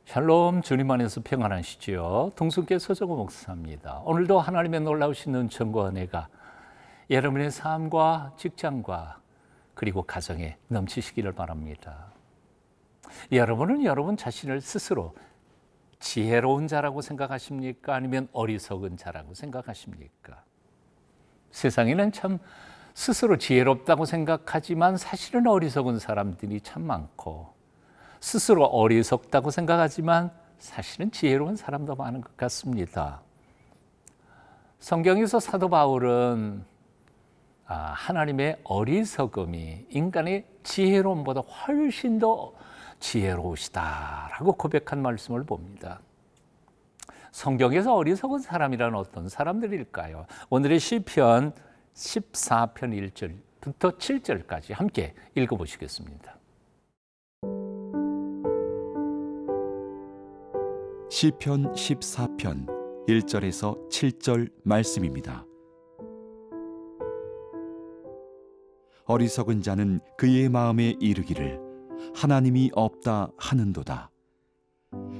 샬롬, 주님 안에서 평안하시지요. 동순계 서정호 목사입니다. 오늘도 하나님의 놀라우신 은총과 은혜가 여러분의 삶과 직장과 그리고 가정에 넘치시기를 바랍니다. 여러분은 여러분 자신을 스스로 지혜로운 자라고 생각하십니까? 아니면 어리석은 자라고 생각하십니까? 세상에는 참 스스로 지혜롭다고 생각하지만 사실은 어리석은 사람들이 참 많고, 스스로 어리석다고 생각하지만 사실은 지혜로운 사람도 많은 것 같습니다. 성경에서 사도 바울은 하나님의 어리석음이 인간의 지혜로움보다 훨씬 더 지혜로우시다라고 고백한 말씀을 봅니다. 성경에서 어리석은 사람이란 어떤 사람들일까요? 오늘의 시편 14편 1절부터 7절까지 함께 읽어보시겠습니다. 시편 14편 1절에서 7절 말씀입니다. 어리석은 자는 그의 마음에 이르기를 하나님이 없다 하는도다.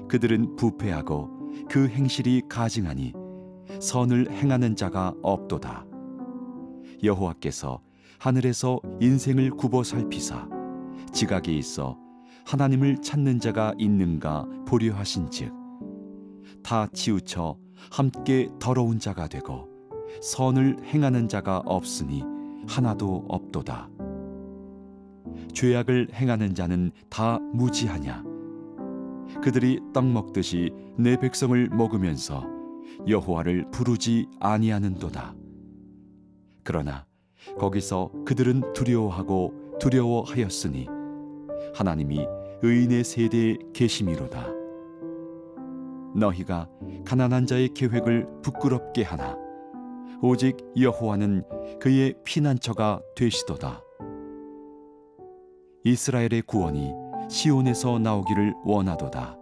그들은 부패하고 그 행실이 가증하니 선을 행하는 자가 없도다. 여호와께서 하늘에서 인생을 굽어 살피사 지각에 있어 하나님을 찾는 자가 있는가 보려 하신즉 다 치우쳐 함께 더러운 자가 되고 선을 행하는 자가 없으니 하나도 없도다. 죄악을 행하는 자는 다 무지하냐? 그들이 떡 먹듯이 내 백성을 먹으면서 여호와를 부르지 아니하는도다. 그러나 거기서 그들은 두려워하고 두려워하였으니 하나님이 의인의 세대에 계심이로다. 너희가 가난한 자의 계획을 부끄럽게 하나 오직 여호와는 그의 피난처가 되시도다. 이스라엘의 구원이 시온에서 나오기를 원하도다.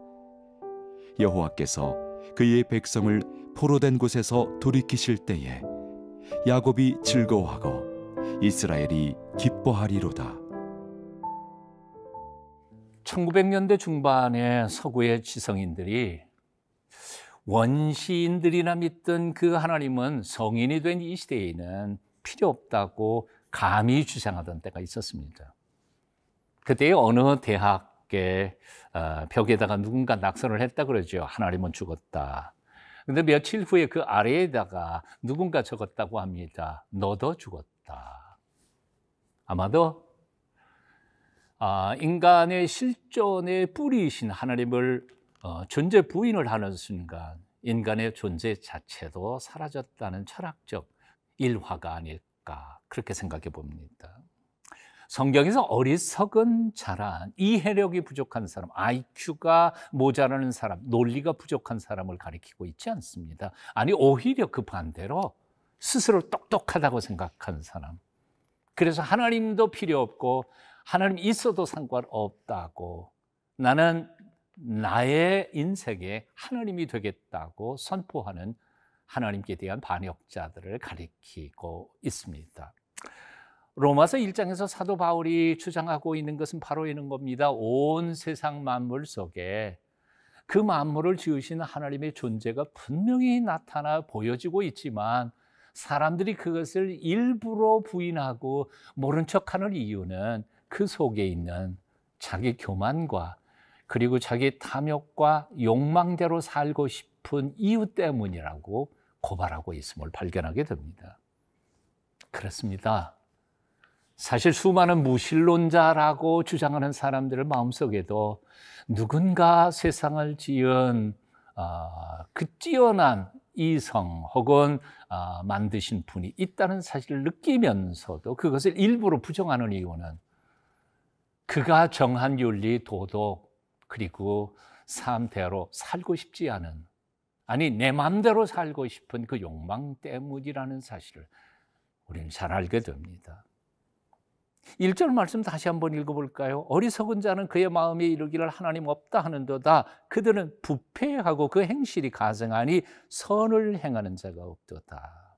여호와께서 그의 백성을 포로된 곳에서 돌이키실 때에 야곱이 즐거워하고 이스라엘이 기뻐하리로다. 1900년대 중반에 서구의 지성인들이 원시인들이나 믿던 그 하나님은 성인이 된 이 시대에는 필요 없다고 감히 주장하던 때가 있었습니다. 그때 어느 대학의 벽에다가 누군가 낙서를 했다 그러죠. 하나님은 죽었다. 근데 며칠 후에 그 아래에다가 누군가 적었다고 합니다. 너도 죽었다. 아마도 인간의 실존의 뿌리이신 하나님을 존재 부인을 하는 순간 인간의 존재 자체도 사라졌다는 철학적 일화가 아닐까 그렇게 생각해 봅니다. 성경에서 어리석은 자란 이해력이 부족한 사람, IQ가 모자라는 사람, 논리가 부족한 사람을 가리키고 있지 않습니다. 아니 오히려 그 반대로 스스로 똑똑하다고 생각한 사람, 그래서 하나님도 필요 없고 하나님 있어도 상관없다고 나는 나의 인생에 하나님이 되겠다고 선포하는 하나님께 대한 반역자들을 가리키고 있습니다. 로마서 1장에서 사도 바울이 주장하고 있는 것은 바로 이런 겁니다. 온 세상 만물 속에 그 만물을 지으신 하나님의 존재가 분명히 나타나 보여지고 있지만 사람들이 그것을 일부러 부인하고 모른 척하는 이유는 그 속에 있는 자기 교만과 그리고 자기 탐욕과 욕망대로 살고 싶은 이유 때문이라고 고발하고 있음을 발견하게 됩니다. 그렇습니다. 사실 수많은 무신론자라고 주장하는 사람들의 마음속에도 누군가 세상을 지은 그 뛰어난 이성 혹은 만드신 분이 있다는 사실을 느끼면서도 그것을 일부러 부정하는 이유는 그가 정한 윤리, 도덕 그리고 삶대로 살고 싶지 않은, 아니 내 마음대로 살고 싶은 그 욕망 때문이라는 사실을 우리는 잘 알게 됩니다. 1절 말씀 다시 한번 읽어볼까요? 어리석은 자는 그의 마음에 이르기를 하나님 없다 하는도다. 그들은 부패하고 그 행실이 가증하니 선을 행하는 자가 없도다.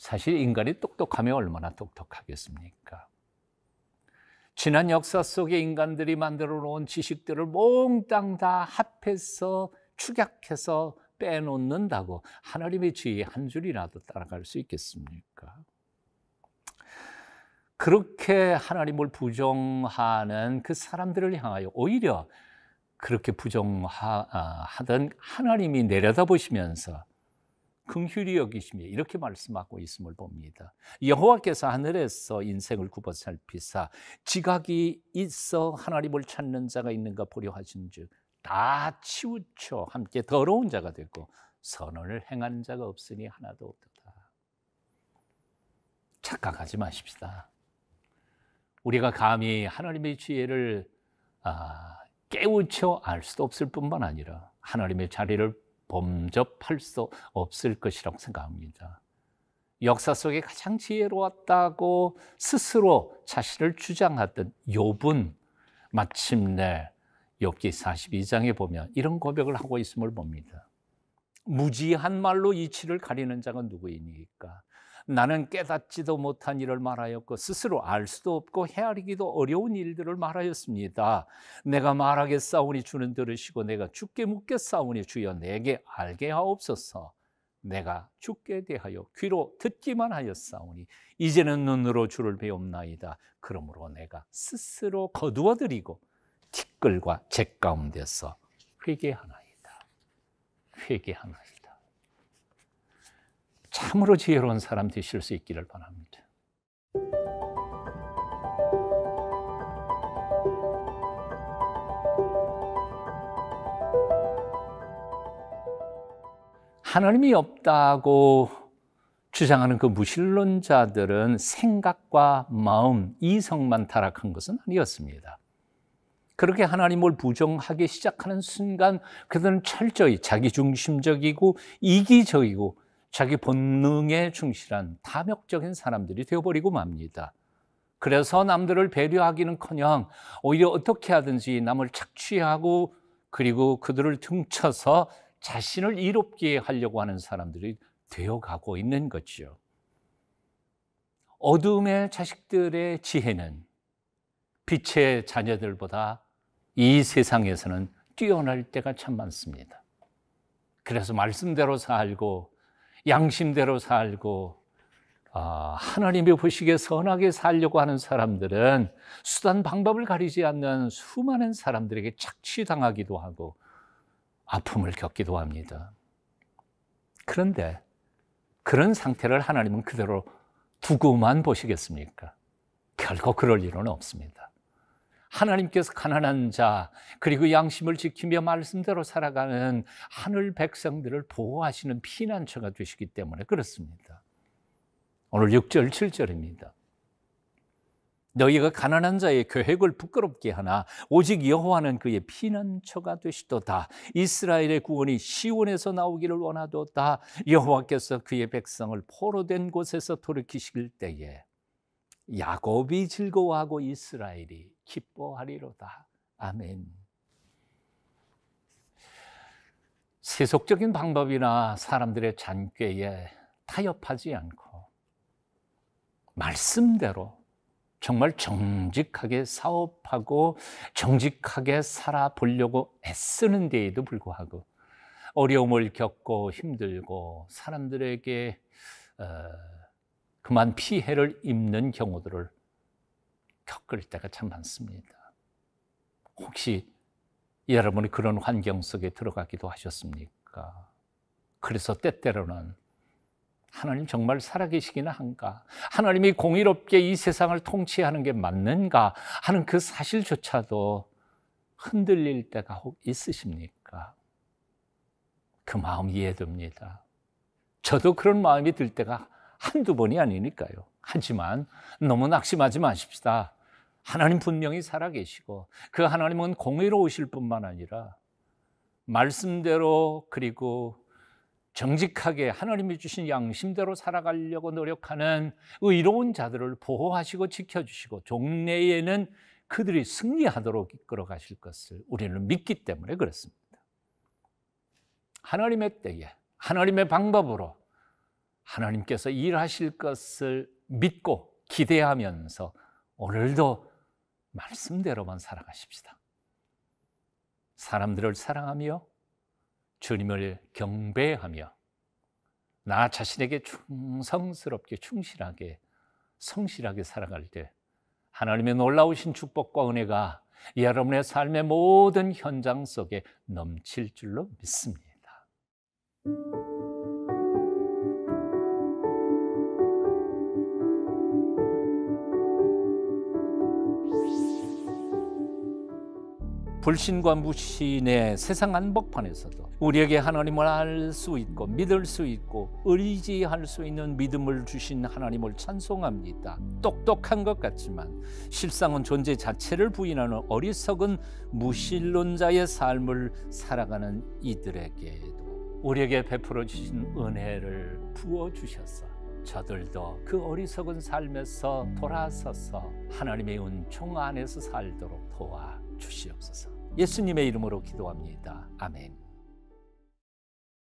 사실 인간이 똑똑하면 얼마나 똑똑하겠습니까? 지난 역사 속에 인간들이 만들어 놓은 지식들을 몽땅 다 합해서 축약해서 빼놓는다고 하나님의 지혜의 한 줄이라도 따라갈 수 있겠습니까? 그렇게 하나님을 부정하는 그 사람들을 향하여 오히려 그렇게 부정하던 하나님이 내려다보시면서 긍휼히 여기시며 이렇게 말씀하고 있음을 봅니다. 여호와께서 하늘에서 인생을 굽어 살피사 지각이 있어 하나님을 찾는 자가 있는가 보려 하신즉 다 치우쳐 함께 더러운 자가 되고 선을 행하는 자가 없으니 하나도 없도다. 착각하지 마십시다. 우리가 감히 하나님의 지혜를 깨우쳐 알 수도 없을 뿐만 아니라 하나님의 자리를 범접할 수 없을 것이라고 생각합니다. 역사 속에 가장 지혜로웠다고 스스로 자신을 주장하던 욥은 마침내 욥기 42장에 보면 이런 고백을 하고 있음을 봅니다. 무지한 말로 이치를 가리는 자가 누구이니까? 나는 깨닫지도 못한 일을 말하였고 스스로 알 수도 없고 헤아리기도 어려운 일들을 말하였습니다. 내가 말하겠사오니 주는 들으시고 내가 주께 묻겠사오니 주여 내게 알게 하옵소서. 내가 주께 대하여 귀로 듣기만 하였사오니 이제는 눈으로 주를 배움나이다. 그러므로 내가 스스로 거두어드리고 티끌과 재 가운데서 회개하나이다. 회개하나이다. 참으로 지혜로운 사람 되실 수 있기를 바랍니다. 하나님이 없다고 주장하는 그 무신론자들은 생각과 마음, 이성만 타락한 것은 아니었습니다. 그렇게 하나님을 부정하기 시작하는 순간 그들은 철저히 자기중심적이고 이기적이고 자기 본능에 충실한 탐욕적인 사람들이 되어버리고 맙니다. 그래서 남들을 배려하기는커녕 오히려 어떻게 하든지 남을 착취하고 그리고 그들을 등쳐서 자신을 이롭게 하려고 하는 사람들이 되어가고 있는 거죠. 어둠의 자식들의 지혜는 빛의 자녀들보다 이 세상에서는 뛰어날 때가 참 많습니다. 그래서 말씀대로 살고 양심대로 살고 하나님의 보시기에 선하게 살려고 하는 사람들은 수단 방법을 가리지 않는 수많은 사람들에게 착취당하기도 하고 아픔을 겪기도 합니다. 그런데 그런 상태를 하나님은 그대로 두고만 보시겠습니까? 결코 그럴 일은 없습니다. 하나님께서 가난한 자 그리고 양심을 지키며 말씀대로 살아가는 하늘 백성들을 보호하시는 피난처가 되시기 때문에 그렇습니다. 오늘 6절 7절입니다. 너희가 가난한 자의 계획을 부끄럽게 하나 오직 여호와는 그의 피난처가 되시도다. 이스라엘의 구원이 시온에서 나오기를 원하도다. 여호와께서 그의 백성을 포로된 곳에서 돌이키실 때에 야곱이 즐거워하고 이스라엘이 기뻐하리로다. 아멘. 세속적인 방법이나 사람들의 잔꾀에 타협하지 않고 말씀대로 정말 정직하게 사업하고 정직하게 살아보려고 애쓰는 데에도 불구하고 어려움을 겪고 힘들고 사람들에게 그만 피해를 입는 경우들을 겪을 때가 참 많습니다. 혹시 여러분이 그런 환경 속에 들어가기도 하셨습니까? 그래서 때때로는 하나님 정말 살아계시기는 한가? 하나님이 공의롭게 이 세상을 통치하는 게 맞는가? 하는 그 사실조차도 흔들릴 때가 혹 있으십니까? 그 마음 이해됩니다. 저도 그런 마음이 들 때가 한두 번이 아니니까요. 하지만 너무 낙심하지 마십시다. 하나님 분명히 살아계시고 그 하나님은 공의로우실 뿐만 아니라 말씀대로 그리고 정직하게 하나님이 주신 양심대로 살아가려고 노력하는 의로운 자들을 보호하시고 지켜주시고 종래에는 그들이 승리하도록 이끌어 가실 것을 우리는 믿기 때문에 그렇습니다. 하나님의 때에 하나님의 방법으로 하나님께서 일하실 것을 믿고 기대하면서 오늘도 말씀대로만 살아가십시다. 사람들을 사랑하며 주님을 경배하며 나 자신에게 충성스럽게 충실하게 성실하게 살아갈 때 하나님의 놀라우신 축복과 은혜가 여러분의 삶의 모든 현장 속에 넘칠 줄로 믿습니다. 불신과 무신의 세상 한복판에서도 우리에게 하나님을 알 수 있고 믿을 수 있고 의지할 수 있는 믿음을 주신 하나님을 찬송합니다. 똑똑한 것 같지만 실상은 존재 자체를 부인하는 어리석은 무신론자의 삶을 살아가는 이들에게도 우리에게 베풀어 주신 은혜를 부어 주셔서 저들도 그 어리석은 삶에서 돌아서서 하나님의 은총 안에서 살도록 도와 주시옵소서. 예수님의 이름으로 기도합니다. 아멘.